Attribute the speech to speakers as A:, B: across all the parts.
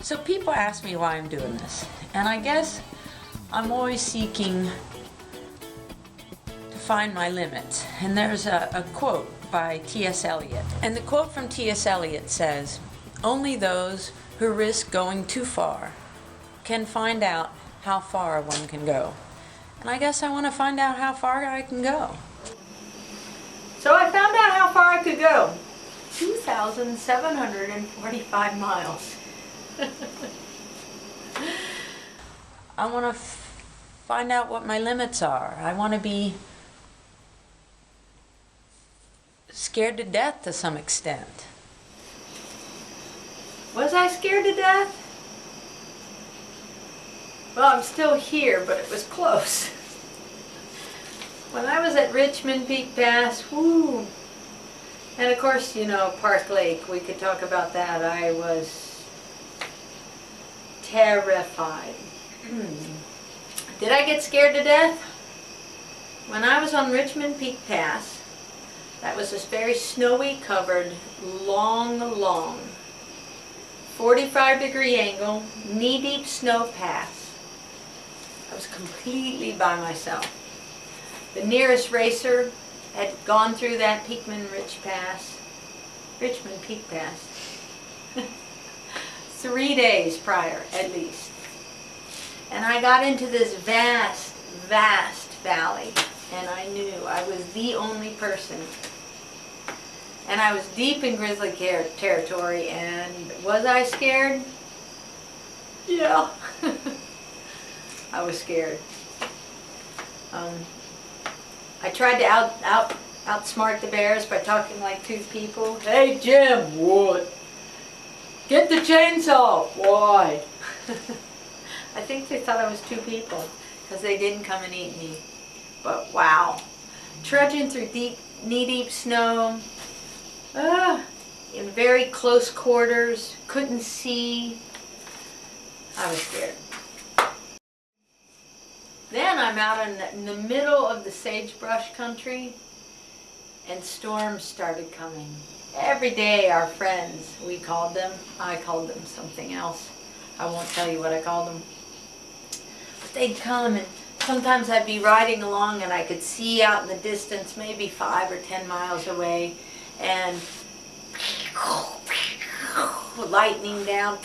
A: So people ask me why I'm doing this, and I guess I'm always seeking to find my limits. And there's a quote by T.S. Eliot, and the quote from T.S. Eliot says, "Only those who risk going too far can find out how far one can go." And I guess I want to find out how far I can go. So I found out how far I could go. 2,745 miles. I want to find out what my limits are. I want to be scared to death to some extent. Was I scared to death? Well, I'm still here, but it was close. When I was at Richmond Peak Pass, whoo! And of course, you know, Park Lake, we could talk about that. I was terrified. Did I get scared to death? When I was on Richmond Peak Pass, that was this very snowy covered, long 45-degree angle, knee-deep snow pass. I was completely by myself. The nearest racer had gone through that Richmond Peak Pass, 3 days prior, at least. And I got into this vast, vast valley, and I knew I was the only person. And I was deep in grizzly territory, and was I scared? Yeah. I was scared. I tried to outsmart the bears by talking like two people. "Hey Jim, what? Get the chainsaw." Why? I think they thought I was two people because they didn't come and eat me. But wow, trudging through knee-deep snow, in very close quarters, couldn't see. I was scared. Then I'm out in the middle of the sagebrush country, and storms started coming. Every day our friends, we called them, I called them something else. I won't tell you what I called them. But they'd come, and sometimes I'd be riding along and I could see out in the distance, maybe 5 or 10 miles away, and lightning down,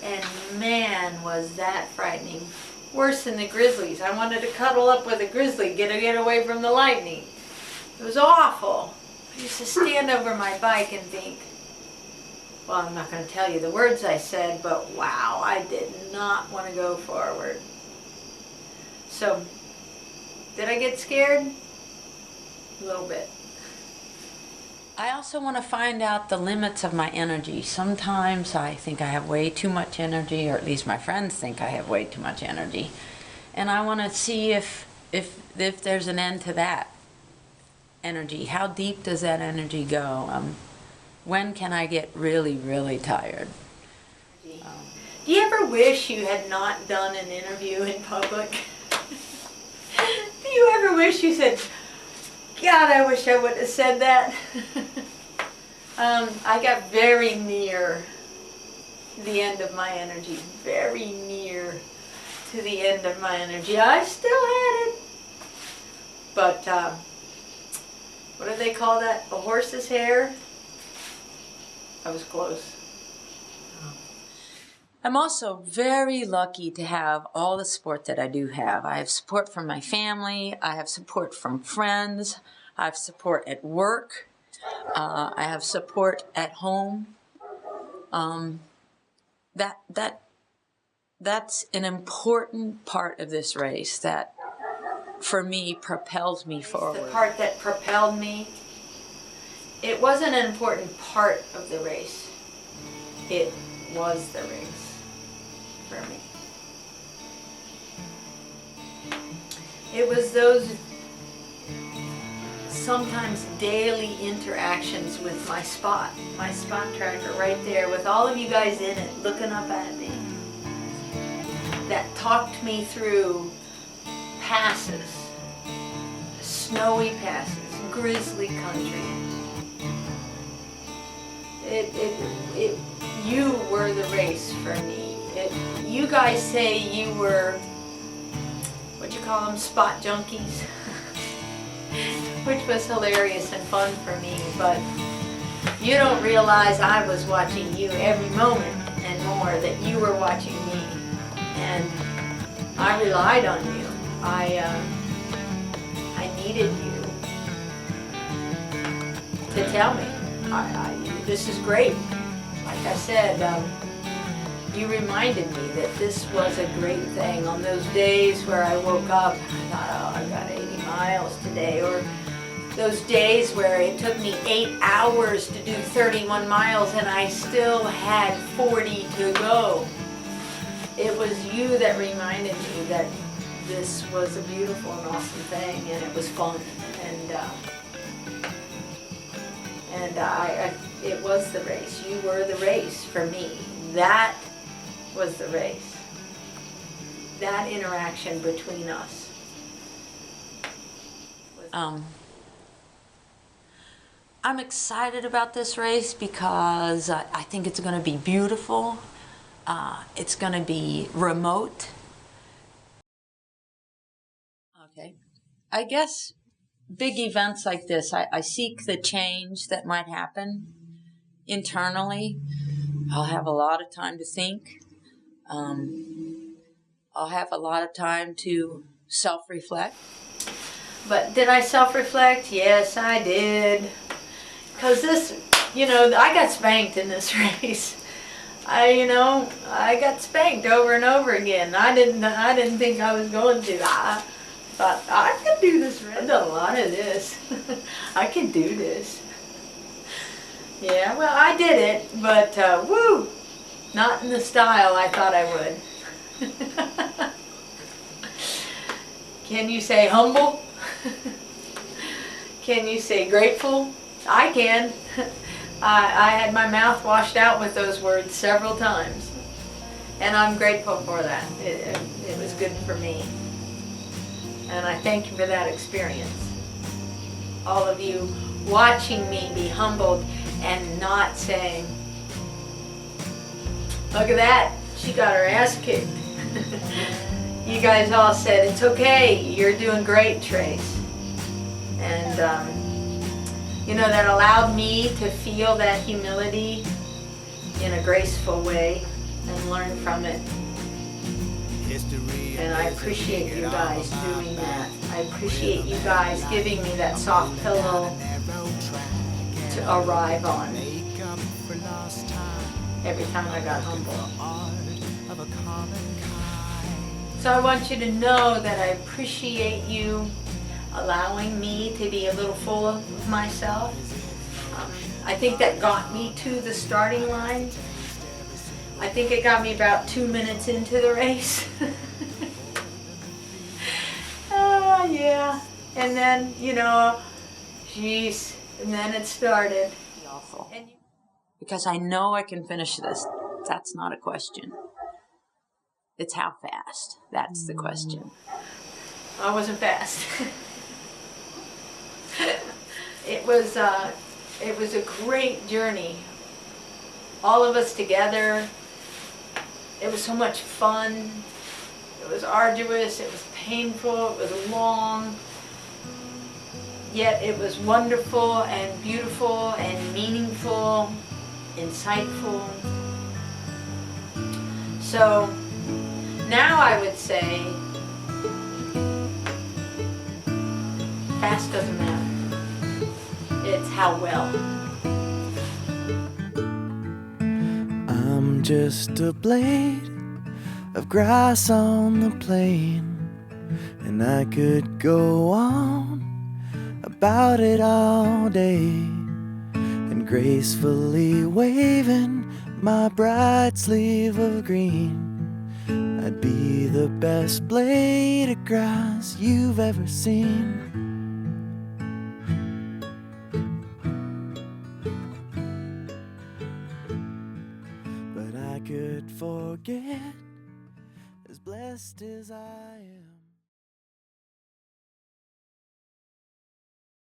A: and man, was that frightening. Worse than the grizzlies. I wanted to cuddle up with a grizzly, get away from the lightning. It was awful. I used to stand over my bike and think, well, I'm not going to tell you the words I said, but wow, I did not want to go forward. So, did I get scared? A little bit. I also want to find out the limits of my energy. Sometimes I think I have way too much energy, or at least my friends think I have way too much energy. And I want to see if there's an end to that energy. How deep does that energy go? When can I get really, really tired? Do you ever wish you had not done an interview in public? Do you ever wish you said, "God, I wish I would have said that"? I got very near the end of my energy. Very near to the end of my energy. I still had it. But, what do they call that? A horse's hair? I was close. I'm also very lucky to have all the support that I do have. I have support from my family. I have support from friends. I have support at work. I have support at home. That's an important part of this race that, for me, propels me forward. The part that propelled me, it wasn't an important part of the race. It was the race for me. It was those sometimes daily interactions with my spot tracker right there, with all of you guys in it looking up at me, that talked me through passes, snowy passes, grizzly country. You were the race for me. You guys say you were, what you call them, spot junkies, which was hilarious and fun for me, but you don't realize I was watching you every moment and more, that you were watching me, and I relied on you. I needed you to tell me, this is great. Like I said, you reminded me that this was a great thing. On those days where I woke up, I thought, oh, I got 80 miles today, or those days where it took me 8 hours to do 31 miles and I still had 40 to go. It was you that reminded me that this was a beautiful and awesome thing, and it was fun, and it was the race. You were the race for me. That was the race. That interaction between us. I'm excited about this race because I think it's going to be beautiful. It's going to be remote. Okay. I guess big events like this, I seek the change that might happen internally. I'll have a lot of time to think. I'll have a lot of time to self-reflect. But did I self-reflect? Yes, I did. Because this, I got spanked in this race. I got spanked over and over again. I didn't think I was going to. I thought, I could do this. I've done a lot of this. I can do this. Yeah, well, I did it, but woo, not in the style I thought I would. Can you say humble? Can you say grateful? I can. I had my mouth washed out with those words several times, and I'm grateful for that. It was good for me, and I thank you for that experience. All of you watching me be humbled and not saying, look at that, she got her ass kicked. You guys all said, it's okay, you're doing great, Trace. And that allowed me to feel that humility in a graceful way and learn from it. And I appreciate you guys doing that. I appreciate you guys giving me that soft pillow to arrive on every time I got humble. So I want you to know that I appreciate you allowing me to be a little full of myself. I think that got me to the starting line. I think it got me about 2 minutes into the race. Yeah. And then, geez, and then it started. Awful. Because I know I can finish this. That's not a question. It's how fast. That's the question. I wasn't fast. It was a great journey. All of us together. It was so much fun. It was arduous. It was painful. It was long. Yet it was wonderful and beautiful and meaningful, insightful. So now I would say fast doesn't matter. It's how well.
B: I'm just a blade of grass on the plain, and I could go on about it all day, and gracefully waving my bright sleeve of green, I'd be the best blade of grass you've ever seen. But I could forget, as blessed as I am.